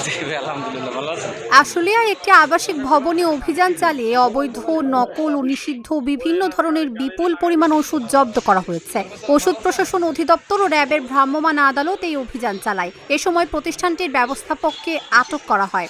জি ভাই, আলহামদুলিল্লাহ ভালো আছেন? আশুলিয়ায় একটি আবাসিক ভবনে অভিযান চালিয়ে অবৈধ, নকল ও নিষিদ্ধ বিভিন্ন ধরনের বিপুল পরিমাণ ওষুধ জব্দ করা হয়েছে। ওষুধ প্রশাসন অধিদপ্তর ও র্যাবের ভ্রাম্যমাণ আদালত এই অভিযান চালায়। এ সময় প্রতিষ্ঠানটির ব্যবস্থাপককে আটক করা হয়।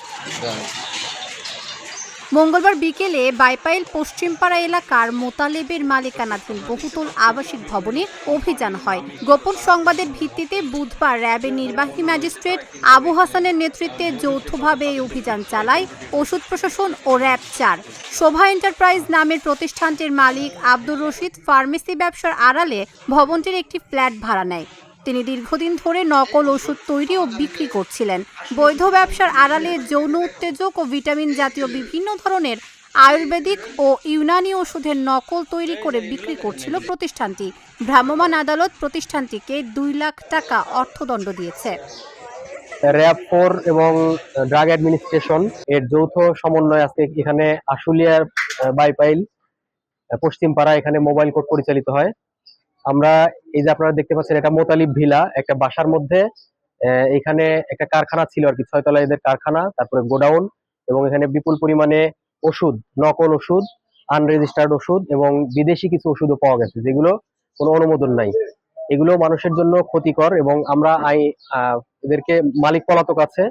মঙ্গলবার বিকেলে বাইপাইল পশ্চিমপাড়া এলাকার মোতালেবের মালিকানাধীন বহুতল আবাসিক ভবনে অভিযান হয়। গোপন সংবাদের ভিত্তিতে বুধবার র্যাবের নির্বাহী ম্যাজিস্ট্রেট আবু হাসানের নেতৃত্বে যৌথভাবে এই অভিযান চালায় ওষুধ প্রশাসন ও র্যাব-4। শোভা এন্টারপ্রাইজ নামের প্রতিষ্ঠানটির মালিক আব্দুর রশিদ ফার্মেসি ব্যবসার আড়ালে ভবনটির একটি ফ্ল্যাট ভাড়া নেয়। তিনি দীর্ঘদিন ধরে নকল ওষুধ তৈরি ও বিক্রি করছিলেন। বৈধ ব্যবসার আড়ালে যৌন উত্তেজক ও ভিটামিন জাতীয় বিভিন্ন ধরনের আয়ুর্বেদিক ও ইউনানি ওষুধের নকল তৈরি করে বিক্রি করছিল প্রতিষ্ঠানটি। ভ্রাম্যমাণ আদালত প্রতিষ্ঠানটিকে 2 লাখ টাকা অর্থদণ্ড দিয়েছে। র্যাব 4 এবং ড্রাগ অ্যাডমিনিস্ট্রেশন এর যৌথ সমন্বয়ে আজকে এখানে আশুলিয়ার বাইপাইল পশ্চিমপাড়া এখানে মোবাইল কোর্ট পরিচালিত হয়। আমরা এই যে আপনারা দেখতে পাচ্ছেন, এটা মোতালিব ভিলা, একটা বাসার মধ্যে এখানে একটা কারখানা ছিল আর কি, 6 তলা এদের কারখানা, তারপরে গোডাউন, এবং এখানে বিপুল পরিমাণে ওষুধ, নকল ওষুধ, আনরেজিস্টার্ড ওষুধ এবং বিদেশি কিছু ওষুধও পাওয়া গেছে, যেগুলো কোনো অনুমোদন নাই। এগুলো মানুষের জন্য ক্ষতিকর এবং আমরা এদেরকে, মালিক পলাতক আছে,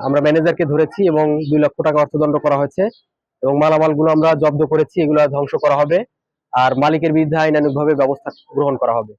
আমরা ম্যানেজারকে ধরেছি এবং 2 লক্ষ টাকা অর্থদণ্ড করা হয়েছে এবং মালামালগুলো আমরা জব্দ করেছি, এগুলো ধ্বংস করা হবে আর মালিকের বিরুদ্ধে আইনানুগভাবে ব্যবস্থা গ্রহণ করা হবে।